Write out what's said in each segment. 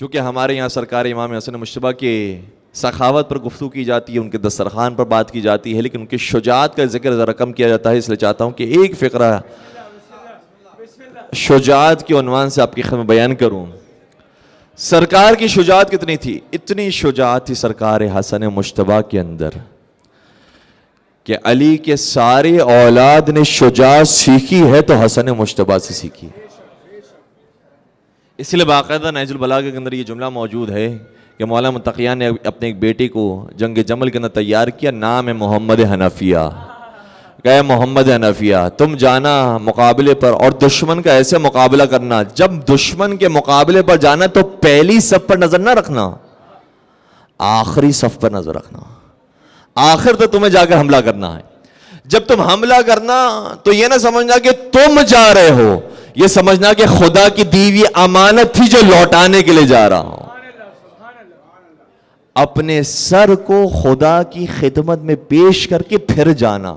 چونکہ ہمارے یہاں سرکار امام حسن مجتبیٰ کے سخاوت پر گفتگو کی جاتی ہے، ان کے دسترخوان پر بات کی جاتی ہے، لیکن ان کی شجاعت کا ذکر ذرا کم کیا جاتا ہے، اس لیے چاہتا ہوں کہ ایک فقرہ شجاعت کے عنوان سے آپ کی خدمت بیان کروں۔ سرکار کی شجاعت کتنی تھی؟ اتنی شجاعت تھی سرکار حسن مجتبیٰ کے اندر کہ علی کے سارے اولاد نے شجاعت سیکھی ہے تو حسن مجتبیٰ سے سیکھی۔ اس لیے باقاعدہ نہج البلاغہ کے اندر یہ جملہ موجود ہے کہ مولانا متقیان نے اپنے ایک بیٹے کو جنگ جمل کے اندر تیار کیا، نام ہے محمد حنفیہ۔ کہ محمد حنفیہ تم جانا مقابلے پر، اور دشمن کا ایسے مقابلہ کرنا، جب دشمن کے مقابلے پر جانا تو پہلی صف پر نظر نہ رکھنا، آخری صف پر نظر رکھنا، آخر تو تمہیں جا کر حملہ کرنا ہے۔ جب تم حملہ کرنا تو یہ نہ سمجھنا کہ تم جا رہے ہو، یہ سمجھنا کہ خدا کی دی ہوئی امانت تھی جو لوٹانے کے لیے جا رہا ہوں۔ اپنے سر کو خدا کی خدمت میں پیش کر کے پھر جانا،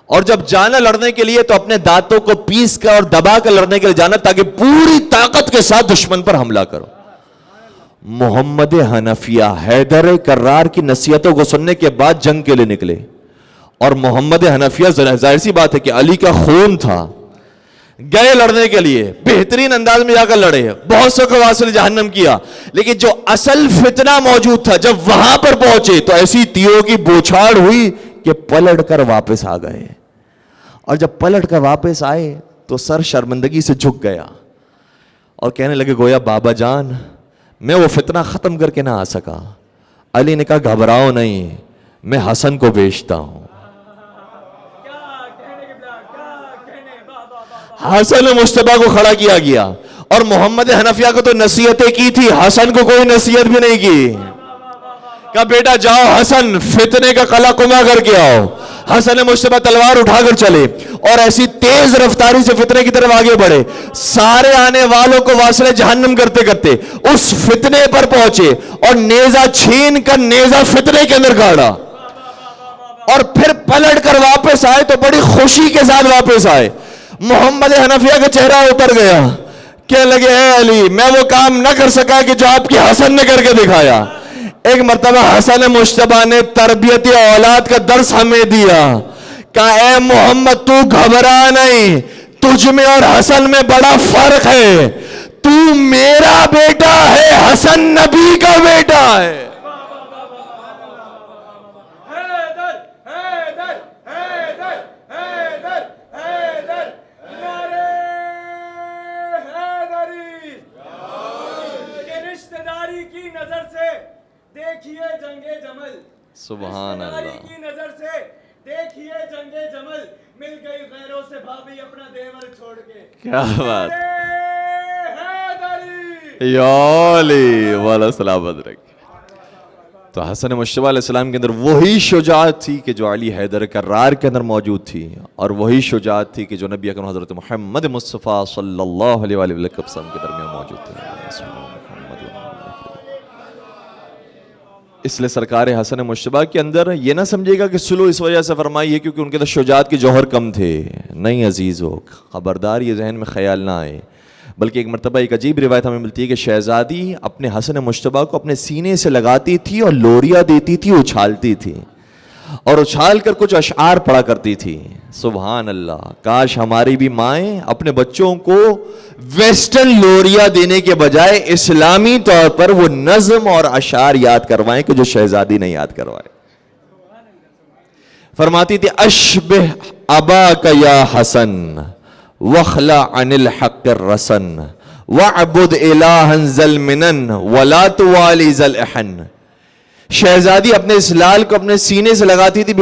اور جب جانا لڑنے کے لیے تو اپنے دانتوں کو پیس کر اور دبا کر لڑنے کے لیے جانا، تاکہ پوری طاقت کے ساتھ دشمن پر حملہ کرو۔ محمد حنفیہ حیدر کرار کی نصیحتوں کو سننے کے بعد جنگ کے لیے نکلے، اور محمد حنفیہ ظاہر سی بات ہے کہ علی کا خون تھا، گئے لڑنے کے لیے، بہترین انداز میں جا کر لڑے، بہت سے کو واصل جہنم کیا، لیکن جو اصل فتنہ موجود تھا جب وہاں پر پہنچے تو ایسی تیروں کی بوچھاڑ ہوئی کہ پلٹ کر واپس آ گئے، اور جب پلٹ کر واپس آئے تو سر شرمندگی سے جھک گیا اور کہنے لگے گویا بابا جان میں وہ فتنہ ختم کر کے نہ آ سکا۔ علی نے کہا گھبراؤ نہیں، میں حسن کو بیچتا ہوں۔ حسن مجتبیٰ کو کھڑا کیا گیا، اور محمد حنفیہ کو تو نصیحتیں کی تھی، حسن کو کوئی نصیحت بھی نہیں کی۔ کہا بیٹا جاؤ حسن فتنے کا قلعہ قمع کر کے آؤ۔ حسن مجتبیٰ تلوار اٹھا کر چلے اور ایسی تیز رفتاری سے فتنے کی طرف آگے بڑھے، سارے آنے والوں کو واصل جہنم کرتے کرتے اس فتنے پر پہنچے اور نیزہ چھین کر نیزہ فتنے کے اندر گاڑا، اور پھر پلٹ کر واپس آئے تو بڑی خوشی کے ساتھ واپس آئے۔ محمد حنفیہ کا چہرہ اتر گیا، کہنے لگے اے علی میں وہ کام نہ کر سکا کہ جو آپ کی حسن نے کر کے دکھایا۔ ایک مرتبہ حسن مجتبیٰ نے تربیت اولاد کا درس ہمیں دیا، کہا اے محمد تو گھبرا نہیں، تجھ میں اور حسن میں بڑا فرق ہے، تو میرا بیٹا ہے، حسن نبی کا بیٹا ہے۔ دیکھیے جنگ جمل، سبحان اللہ کی نظر سے دیکھیے جنگ جمل، مل گئی غیروں سے بھابھی اپنا دیور چھوڑ کے۔ کیا بات، یا علی والا سلامت رکھ۔ تو حسن مجتبیٰ علیہ السلام کے اندر وہی شجاعت تھی کہ جو علی حیدر کرار کے اندر موجود تھی، اور وہی شجاعت تھی کہ جو نبی اکرم حضرت محمد مصطفیٰ صلی اللہ علیہ وآلہ وسلم کے درمیان موجود تھی۔ اس لیے سرکار حسن مجتبیٰ کے اندر یہ نہ سمجھے گا کہ سلو اس وجہ سے فرمائی ہے کیونکہ ان کے اندر شجاعت کے جوہر کم تھے، نہیں عزیزو، خبردار یہ ذہن میں خیال نہ آئے۔ بلکہ ایک مرتبہ ایک عجیب روایت ہمیں ملتی ہے کہ شہزادی اپنے حسن مجتبیٰ کو اپنے سینے سے لگاتی تھی اور لوریاں دیتی تھی، اچھالتی تھی، اور اچھال کر کچھ اشعار پڑھا کرتی تھی۔ سبحان اللہ، کاش ہماری بھی مائیں اپنے بچوں کو ویسٹرن لوریا دینے کے بجائے اسلامی طور پر وہ نظم اور اشعار یاد کروائیں کہ جو شہزادی نے یاد کروائے۔ فرماتی تھی اشبہ اباک یا حسن وخلع عن الحق الرسن وعبد الہا ذا المنن ولا توالی ذا الاحن۔ شہزادی اپنے اس لال کو اپنے سینے سے لگاتی تھی،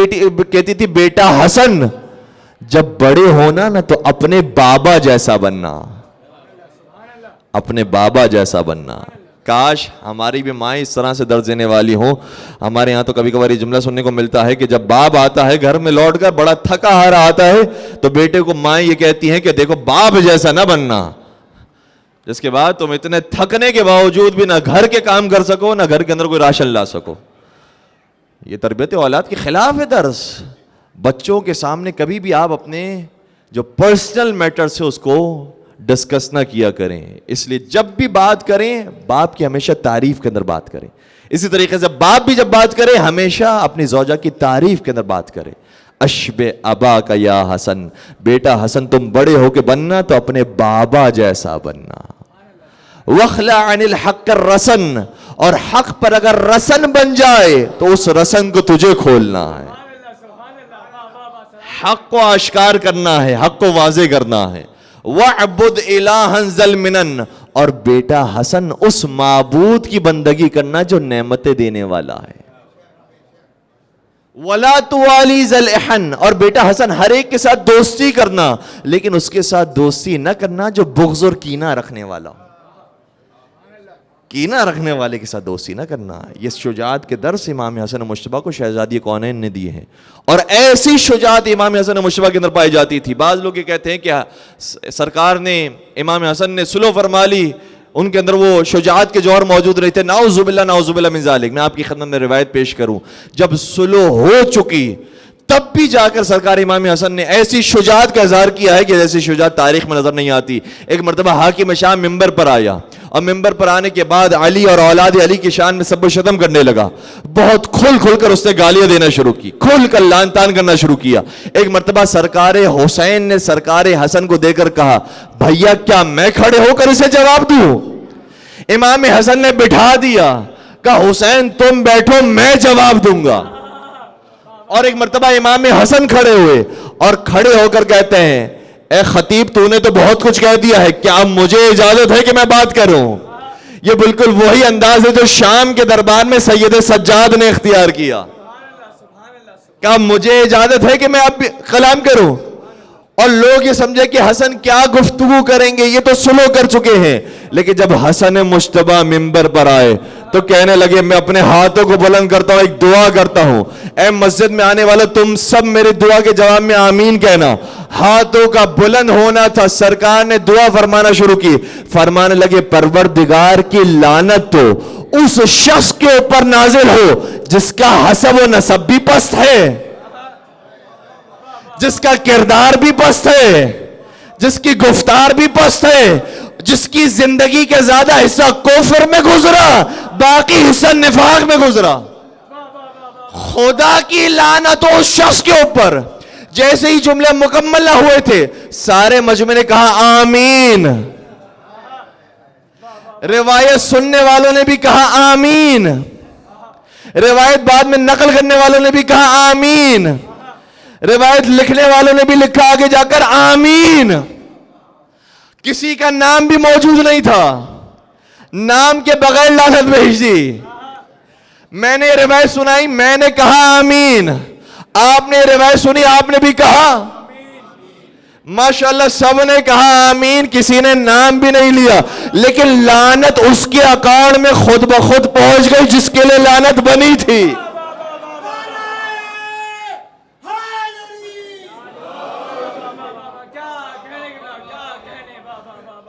کہتی تھی بیٹا حسن جب بڑے ہونا نا تو اپنے بابا جیسا بننا، اپنے بابا جیسا بننا۔ کاش ہماری بھی مائیں اس طرح سے درس دینے والی ہوں۔ ہمارے یہاں تو کبھی کبھار یہ جملہ سننے کو ملتا ہے کہ جب باپ آتا ہے گھر میں لوٹ کر بڑا تھکا ہارا آتا ہے تو بیٹے کو مائیں یہ کہتی ہیں کہ دیکھو باپ جیسا نہ بننا، جس کے بعد تم اتنے تھکنے کے باوجود بھی نہ گھر کے کام کر سکو نہ گھر کے اندر کوئی راشن لا سکو۔ یہ تربیت اولاد کے خلاف ہے درس۔ بچوں کے سامنے کبھی بھی آپ اپنے جو پرسنل میٹرز ہے اس کو ڈسکس نہ کیا کریں. اس لیے جب بھی بات کریں باپ کی ہمیشہ تعریف کے اندر بات کریں. اسی طریقے سے باپ بھی جب بات کرے ہمیشہ اپنی زوجہ کی تعریف کے اندر بات کرے. اشبہ ابا کا یا حسن, بیٹا حسن تم بڑے ہو کے بننا تو اپنے بابا جیسا بننا. وخلع عن الحق الرسن, اور حق پر اگر رسن بن جائے تو اس رسن کو تجھے کھولنا ہے. حق کو آشکار کرنا ہے, حق کو واضح کرنا ہے. وَعْبُدْ إِلَٰهًا ذَا الْمِنَنِ, اور بیٹا حسن اس معبود کی بندگی کرنا جو نعمتیں دینے والا ہے. وَلَا تُوَالِي ذَا الْإِحَنِ, اور بیٹا حسن ہر ایک کے ساتھ دوستی کرنا, لیکن اس کے ساتھ دوستی نہ کرنا جو بغض اور کینہ رکھنے والا ہو. کینہ رکھنے والے کے ساتھ دوستی نہ کرنا. یہ شجاعت کے درس امام حسن مجتبیٰ کو شہزادی کونین نے دیے ہیں, اور ایسی شجاعت امام حسن مجتبیٰ کے اندر پائی جاتی تھی. بعض لوگ یہ کہتے ہیں کہ سرکار نے امام حسن نے سلو فرما لی, ان کے اندر وہ شجاعت کے جوہر موجود رہتے. نعوذ باللہ نعوذ باللہ من ذالک. میں آپ کی خدمت میں روایت پیش کروں, جب سلو ہو چکی تب بھی جا کر سرکار امام حسن نے ایسی شجاعت کا اظہار کیا ہے کہ جیسی شجاعت تاریخ میں نظر نہیں آتی. ایک مرتبہ حاکم شام ممبر پر آیا, اور ممبر پر آنے کے بعد علی اور اولاد علی کی شان میں سب و شتم کرنے لگا. بہت کھل کھل کر اس نے گالیاں دینا شروع کی, کھل کر لعن طعن کرنا شروع کیا. ایک مرتبہ سرکار حسین نے سرکار حسن کو دے کر کہا, بھیا کیا میں کھڑے ہو کر اسے جواب دوں؟ امام حسن نے بٹھا دیا, کہا حسین تم بیٹھو میں جواب دوں گا. اور ایک مرتبہ امام حسن کھڑے ہوئے اور کھڑے ہو کر کہتے ہیں, اے خطیب تو نے تو بہت کچھ کہہ دیا ہے, کیا مجھے اجازت ہے کہ میں بات کروں؟ یہ بالکل وہی انداز ہے جو شام کے دربار میں سید سجاد نے اختیار کیا. کیا مجھے اجازت ہے کہ میں اب کلام کروں؟ اور لوگ یہ سمجھے کہ حسن کیا گفتگو کریں گے, یہ تو سلو کر چکے ہیں. لیکن جب حسن مجتبیٰ ممبر پر آئے تو کہنے لگے, میں اپنے ہاتھوں کو بلند کرتا ہوں, ایک دعا کرتا ہوں, اے مسجد میں آنے والے تم سب میری دعا کے جواب میں آمین کہنا. ہاتھوں کا بلند ہونا تھا, سرکار نے دعا فرمانا شروع کی. فرمانے لگے, پروردگار کی لعنت تو اس شخص کے اوپر نازل ہو جس کا حسب و نسب بھی پست ہے, جس کا کردار بھی پست ہے, جس کی گفتار بھی پست ہے, جس کی زندگی کے زیادہ حصہ کفر میں گزرا, باقی حصہ نفاق میں گزرا. خدا کی لعنت اس شخص کے اوپر. جیسے ہی جملے مکمل نہ ہوئے تھے سارے مجمع نے کہا آمین. روایت سننے والوں نے بھی کہا آمین, روایت بعد میں نقل کرنے والوں نے بھی کہا آمین, روایت لکھنے والوں نے بھی لکھا آگے جا کر آمین. کسی کا نام بھی موجود نہیں تھا, نام کے بغیر لعنت بھیج دی. میں نے روایت سنائی, میں نے کہا آمین, آپ نے روایت سنی, آپ نے بھی کہا ماشاءاللہ, سب نے کہا آمین, کسی نے نام بھی نہیں لیا. لیکن لعنت اس کے اکاؤنٹ میں خود بخود پہنچ گئی جس کے لیے لعنت بنی تھی.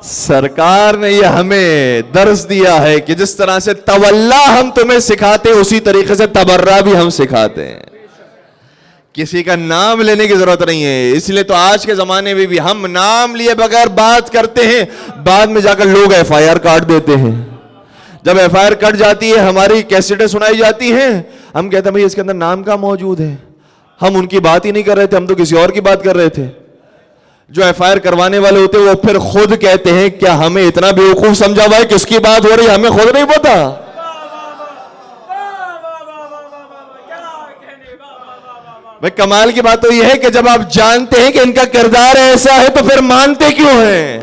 سرکار نے یہ ہمیں درس دیا ہے کہ جس طرح سے تولا ہم تمہیں سکھاتے اسی طریقے سے تبرہ بھی ہم سکھاتے ہیں. کسی کا نام لینے کی ضرورت نہیں ہے. اس لیے تو آج کے زمانے میں بھی ہم نام لیے بغیر بات کرتے ہیں, بعد میں جا کر لوگ ایف آئی آر کاٹ دیتے ہیں. جب ایف آئی آر کٹ جاتی ہے, ہماری کیسٹیں سنائی جاتی ہیں, ہم کہتے ہیں بھئی اس کے اندر نام کا موجود ہے, ہم ان کی بات ہی نہیں کر رہے تھے, ہم تو کسی اور کی بات کر رہے تھے. جو ایف آئی آر کروانے والے ہوتے ہیں وہ پھر خود کہتے ہیں کیا ہمیں اتنا بیوقوف سمجھا ہوا ہے کس کی بات ہو رہی ہے, ہمیں خود نہیں پتا. بھئی کمال کی بات تو یہ ہے کہ جب آپ جانتے ہیں کہ ان کا کردار ایسا ہے تو پھر مانتے کیوں ہیں؟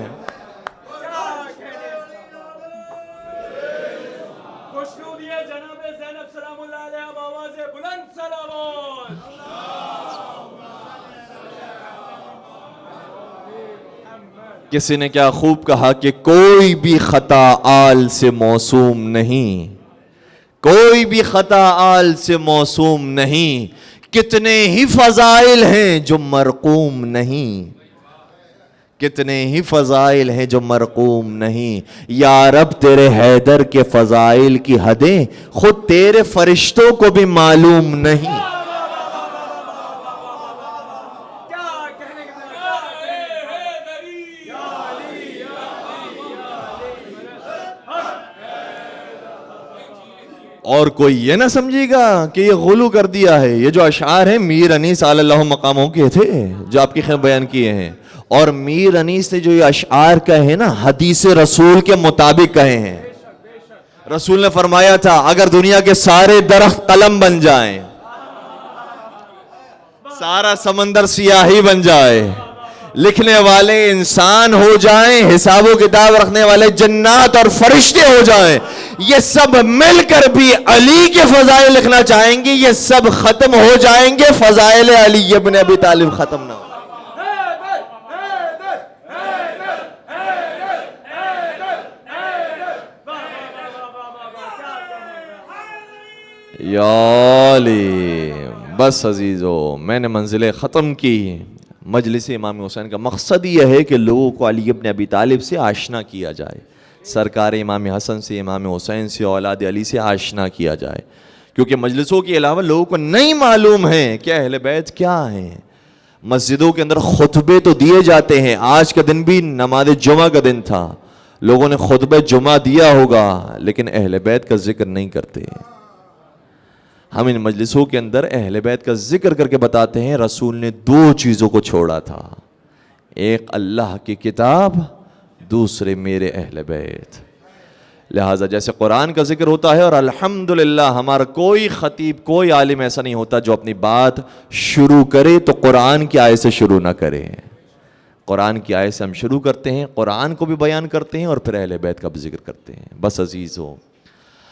کسی نے کیا خوب کہا کہ کوئی بھی خطا آل سے معصوم نہیں, کوئی بھی خطا آل سے معصوم نہیں, کتنے ہی فضائل ہیں جو مرقوم نہیں, کتنے ہی فضائل ہیں جو مرقوم نہیں. یا رب تیرے حیدر کے فضائل کی حدیں خود تیرے فرشتوں کو بھی معلوم نہیں. اور کوئی یہ نہ سمجھے گا کہ یہ غلو کر دیا ہے. یہ جو اشعار ہیں میر انیس علی اللہ مقاموں کے تھے جو آپ کی خیر بیان کیے ہیں, اور میر انیس نے جو یہ اشعار کہے ہیں نا حدیث رسول کے مطابق کہے ہیں. رسول نے فرمایا تھا اگر دنیا کے سارے درخت قلم بن جائیں, سارا سمندر سیاہی بن جائے, لکھنے والے انسان ہو جائیں, حساب و کتاب رکھنے والے جنات اور فرشتے ہو جائیں, یہ سب مل کر بھی علی کے فضائل لکھنا چاہیں گے, یہ سب ختم ہو جائیں گے, فضائل علی ابن ابی طالب ختم نہ ہو. یا علی. بس عزیزو, میں نے منزلیں ختم کی. مجلس امام حسین کا مقصد یہ ہے کہ لوگوں کو علی ابن ابی طالب سے آشنا کیا جائے, سرکار امام حسن سے, امام حسین سے, اولاد علی سے آشنا کیا جائے, کیونکہ مجلسوں کے علاوہ لوگوں کو نہیں معلوم ہے کہ اہل بیت کیا ہیں. مسجدوں کے اندر خطبے تو دیے جاتے ہیں, آج کا دن بھی نماز جمعہ کا دن تھا, لوگوں نے خطبہ جمعہ دیا ہوگا لیکن اہل بیت کا ذکر نہیں کرتے. ہم ان مجلسوں کے اندر اہل بیت کا ذکر کر کے بتاتے ہیں رسول نے 2 چیزوں کو چھوڑا تھا, ایک اللہ کی کتاب, دوسرے میرے اہل بیت. لہٰذا جیسے قرآن کا ذکر ہوتا ہے, اور الحمدللہ ہمارا کوئی خطیب, کوئی عالم ایسا نہیں ہوتا جو اپنی بات شروع کرے تو قرآن کی آیت سے شروع نہ کرے. قرآن کی آیت سے ہم شروع کرتے ہیں, قرآن کو بھی بیان کرتے ہیں اور پھر اہل بیت کا بھی ذکر کرتے ہیں. بس عزیزو,